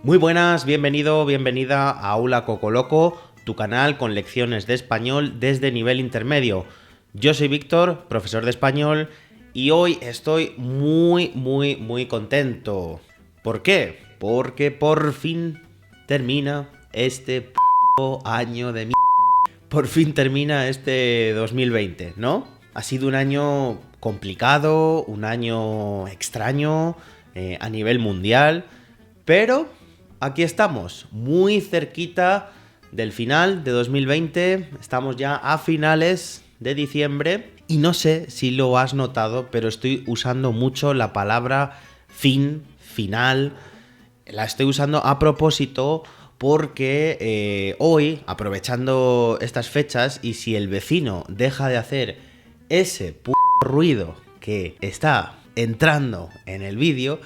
Muy buenas, bienvenido, bienvenida a Aula Cocoloco, tu canal con lecciones de español desde nivel intermedio. Yo soy Víctor, profesor de español, y hoy estoy muy contento. ¿Por qué? Porque por fin termina este año de Por fin termina este 2020, ¿no? Ha sido un año complicado, un año extraño a nivel mundial, pero aquí estamos, muy cerquita del final de 2020, estamos ya a finales de diciembre y no sé si lo has notado, pero estoy usando mucho la palabra final, la estoy usando a propósito porque aprovechando estas fechas, y si el vecino deja de hacer ese ruido que está entrando en el vídeo,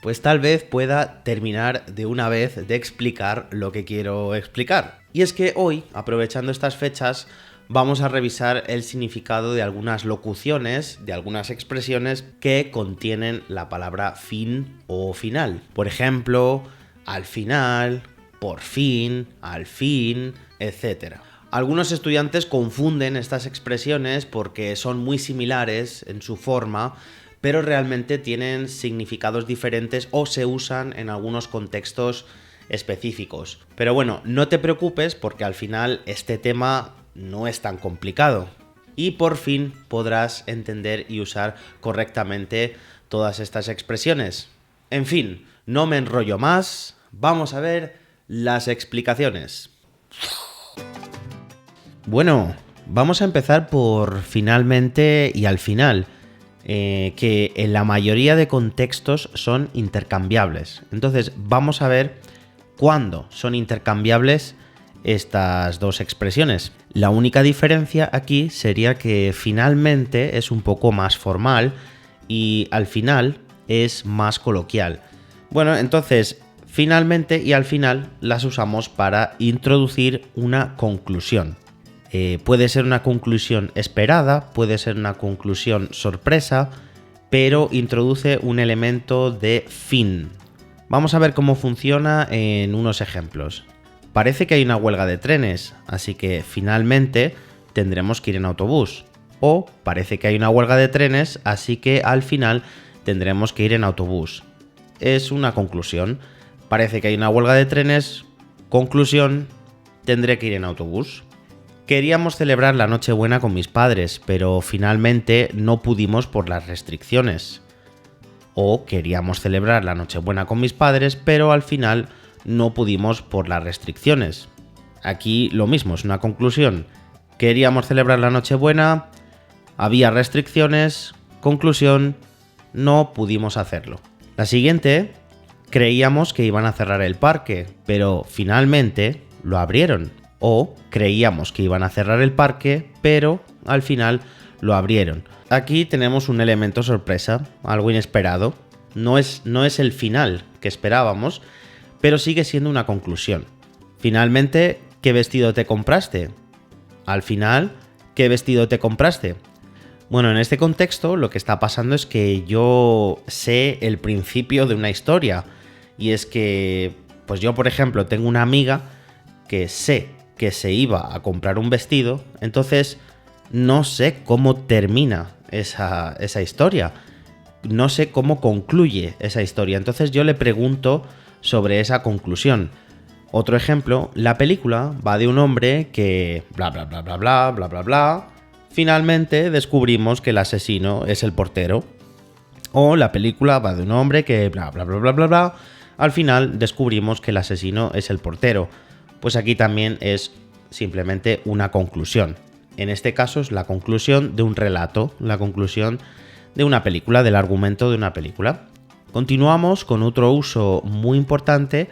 pues tal vez pueda terminar de una vez de explicar lo que quiero explicar. Y es que hoy, aprovechando estas fechas, vamos a revisar el significado de algunas locuciones, de algunas expresiones que contienen la palabra fin o final. Por ejemplo, al final, por fin, al fin, etc. Algunos estudiantes confunden estas expresiones porque son muy similares en su forma, pero realmente tienen significados diferentes o se usan en algunos contextos específicos. Pero bueno, no te preocupes porque al final este tema no es tan complicado y por fin podrás entender y usar correctamente todas estas expresiones. En fin, no me enrollo más, vamos a ver las explicaciones. Bueno, vamos a empezar por finalmente y al final, que en la mayoría de contextos son intercambiables. Entonces, vamos a ver cuándo son intercambiables estas dos expresiones. La única diferencia aquí sería que finalmente es un poco más formal y al final es más coloquial. Bueno, entonces, finalmente y al final las usamos para introducir una conclusión. Puede ser una conclusión esperada, puede ser una conclusión sorpresa, pero introduce un elemento de fin. Vamos a ver cómo funciona en unos ejemplos. Parece que hay una huelga de trenes, así que finalmente tendremos que ir en autobús. O parece que hay una huelga de trenes, así que al final tendremos que ir en autobús. Es una conclusión. Parece que hay una huelga de trenes, conclusión, tendré que ir en autobús. Queríamos celebrar la Nochebuena con mis padres, pero finalmente no pudimos por las restricciones. O queríamos celebrar la Nochebuena con mis padres, pero al final no pudimos por las restricciones. Aquí lo mismo, es una conclusión. Queríamos celebrar la Nochebuena, había restricciones, conclusión, no pudimos hacerlo. La siguiente, creíamos que iban a cerrar el parque, pero finalmente lo abrieron. O creíamos que iban a cerrar el parque, pero al final lo abrieron. Aquí tenemos un elemento sorpresa, algo inesperado. No es el final que esperábamos, pero sigue siendo una conclusión. Finalmente, ¿qué vestido te compraste? Al final, ¿qué vestido te compraste? Bueno, en este contexto lo que está pasando es que yo sé el principio de una historia. Y es que, pues yo por ejemplo tengo una amiga que sé que se iba a comprar un vestido, entonces no sé cómo termina esa historia. No sé cómo concluye esa historia. Entonces yo le pregunto sobre esa conclusión. Otro ejemplo, la película va de un hombre que bla bla bla bla bla bla bla bla. Finalmente descubrimos que el asesino es el portero. O la película va de un hombre que bla bla bla bla bla bla. Al final descubrimos que el asesino es el portero. Pues aquí también es simplemente una conclusión. En este caso es la conclusión de un relato, la conclusión de una película, del argumento de una película. Continuamos con otro uso muy importante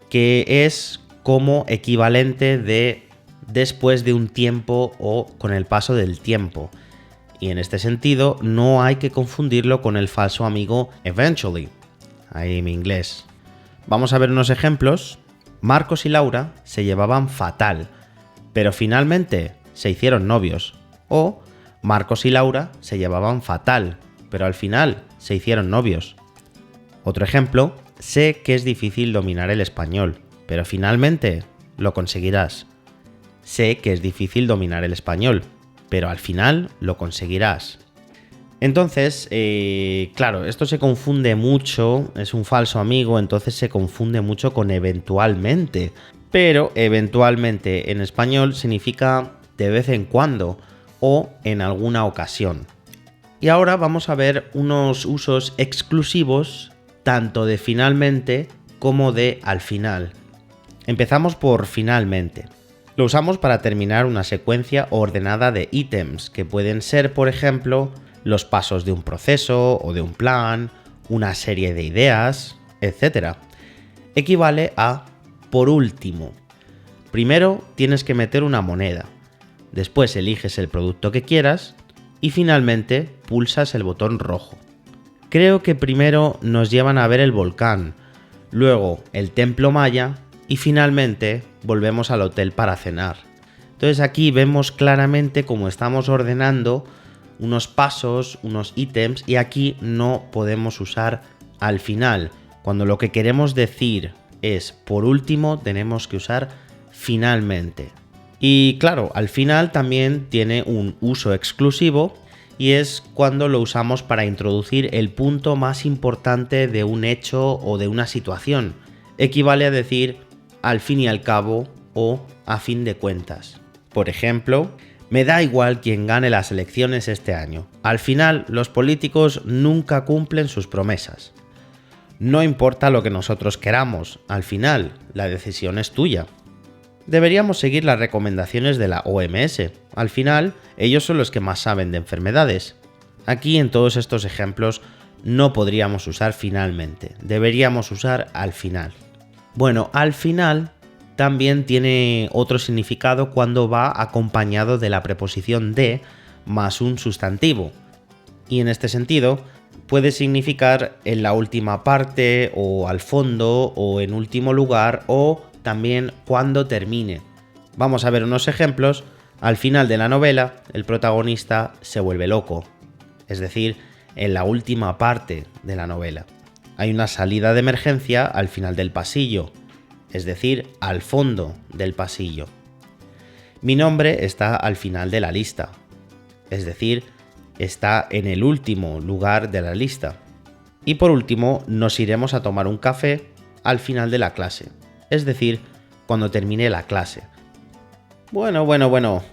que es como equivalente de después de un tiempo o con el paso del tiempo. Y en este sentido no hay que confundirlo con el falso amigo eventually. Ahí mi inglés. Vamos a ver unos ejemplos. Marcos y Laura se llevaban fatal, pero finalmente se hicieron novios. O Marcos y Laura se llevaban fatal, pero al final se hicieron novios. Otro ejemplo, sé que es difícil dominar el español, pero finalmente lo conseguirás. Sé que es difícil dominar el español, pero al final lo conseguirás. Entonces, claro, esto se confunde mucho, es un falso amigo, entonces se confunde mucho con eventualmente. Pero eventualmente en español significa de vez en cuando o en alguna ocasión. Y ahora vamos a ver unos usos exclusivos tanto de finalmente como de al final. Empezamos por finalmente. Lo usamos para terminar una secuencia ordenada de ítems, que pueden ser, por ejemplo, los pasos de un proceso o de un plan, una serie de ideas, etc. Equivale a por último. Primero tienes que meter una moneda, después eliges el producto que quieras y finalmente pulsas el botón rojo. Creo que primero nos llevan a ver el volcán, luego el templo maya y finalmente volvemos al hotel para cenar. Entonces aquí vemos claramente cómo estamos ordenando unos pasos, unos ítems, y aquí no podemos usar al final. Cuando lo que queremos decir es por último, tenemos que usar finalmente. Y claro, al final también tiene un uso exclusivo y es cuando lo usamos para introducir el punto más importante de un hecho o de una situación. Equivale a decir al fin y al cabo o a fin de cuentas. Por ejemplo, me da igual quién gane las elecciones este año. Al final, los políticos nunca cumplen sus promesas. No importa lo que nosotros queramos, al final, la decisión es tuya. Deberíamos seguir las recomendaciones de la OMS. Al final, ellos son los que más saben de enfermedades. Aquí, en todos estos ejemplos, no podríamos usar finalmente. Deberíamos usar al final. Bueno, al final también tiene otro significado cuando va acompañado de la preposición de más un sustantivo. Y en este sentido puede significar en la última parte o al fondo o en último lugar o también cuando termine. Vamos a ver unos ejemplos. Al final de la novela, el protagonista se vuelve loco. Es decir, en la última parte de la novela. Hay una salida de emergencia al final del pasillo. Es decir, al fondo del pasillo. Mi nombre está al final de la lista, es decir, está en el último lugar de la lista. Y por último, nos iremos a tomar un café al final de la clase, es decir, cuando termine la clase. Bueno,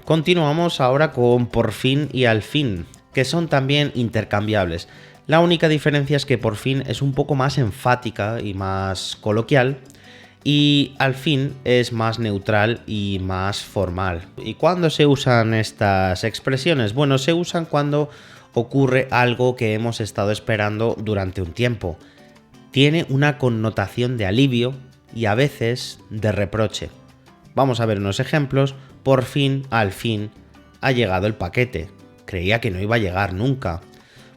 continuamos ahora con por fin y al fin, que son también intercambiables. La única diferencia es que por fin es un poco más enfática y más coloquial, y al fin es más neutral y más formal. ¿Y cuándo se usan estas expresiones? Bueno, se usan cuando ocurre algo que hemos estado esperando durante un tiempo. Tiene una connotación de alivio y a veces de reproche. Vamos a ver unos ejemplos. Por fin, al fin, ha llegado el paquete. Creía que no iba a llegar nunca.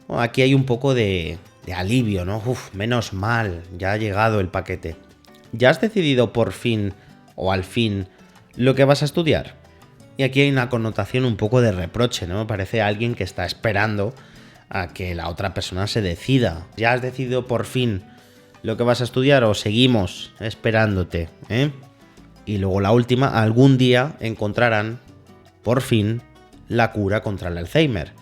Bueno, aquí hay un poco de alivio, ¿no? Menos mal, ya ha llegado el paquete. ¿Ya has decidido por fin o al fin lo que vas a estudiar? Y aquí hay una connotación un poco de reproche, ¿no? Parece alguien que está esperando a que la otra persona se decida. ¿Ya has decidido por fin lo que vas a estudiar o seguimos esperándote, Y luego la última, algún día encontrarán por fin la cura contra el Alzheimer.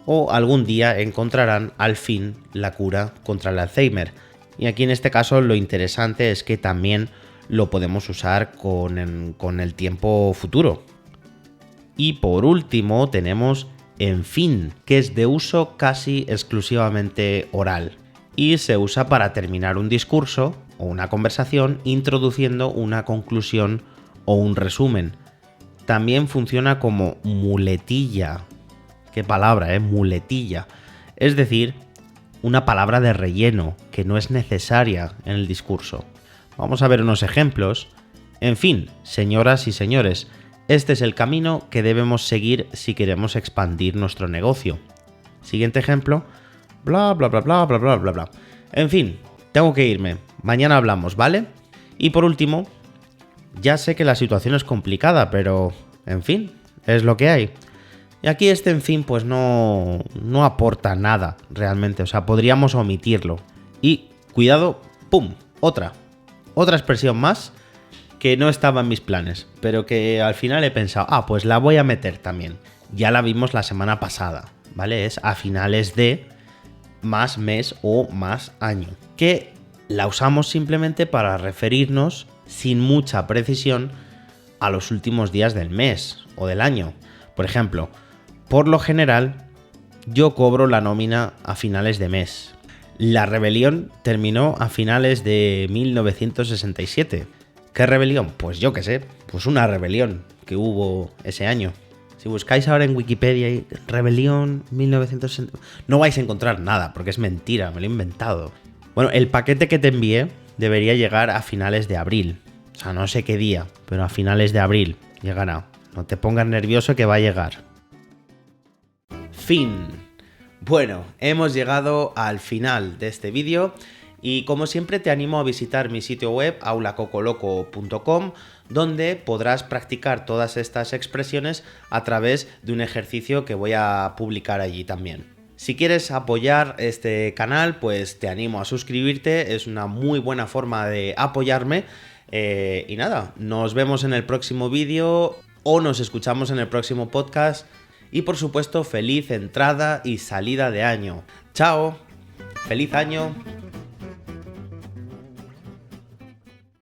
O algún día encontrarán al fin la cura contra el Alzheimer. Y aquí en este caso lo interesante es que también lo podemos usar con el tiempo futuro. Y por último tenemos en fin, que es de uso casi exclusivamente oral. Y se usa para terminar un discurso o una conversación introduciendo una conclusión o un resumen. También funciona como muletilla. Qué palabra, muletilla. Es decir, una palabra de relleno que no es necesaria en el discurso. Vamos a ver unos ejemplos. En fin, señoras y señores, este es el camino que debemos seguir si queremos expandir nuestro negocio. Siguiente ejemplo. Bla, bla, bla, bla, bla, bla, bla, bla. En fin, tengo que irme. Mañana hablamos, ¿vale? Y por último, ya sé que la situación es complicada, pero, en fin, es lo que hay. Y aquí este en fin pues no aporta nada realmente, o sea, podríamos omitirlo. Y cuidado, ¡pum! otra expresión más que no estaba en mis planes, pero que al final he pensado, pues la voy a meter también. Ya la vimos la semana pasada, ¿vale? Es a finales de más mes o más año, que la usamos simplemente para referirnos sin mucha precisión a los últimos días del mes o del año. Por ejemplo, por lo general, yo cobro la nómina a finales de mes. La rebelión terminó a finales de 1967. ¿Qué rebelión? Pues yo qué sé, pues una rebelión que hubo ese año. Si buscáis ahora en Wikipedia rebelión 1960, no vais a encontrar nada, porque es mentira, me lo he inventado. Bueno, el paquete que te envié debería llegar a finales de abril. O sea, no sé qué día, pero a finales de abril llegará. No te pongas nervioso que va a llegar. Fin. Bueno, hemos llegado al final de este vídeo. Y como siempre te animo a visitar mi sitio web aulacocoloco.com, donde podrás practicar todas estas expresiones a través de un ejercicio que voy a publicar allí también. Si quieres apoyar este canal, pues te animo a suscribirte, es una muy buena forma de apoyarme. Y nada, nos vemos en el próximo vídeo o nos escuchamos en el próximo podcast. Y por supuesto, feliz entrada y salida de año. ¡Chao! ¡Feliz año!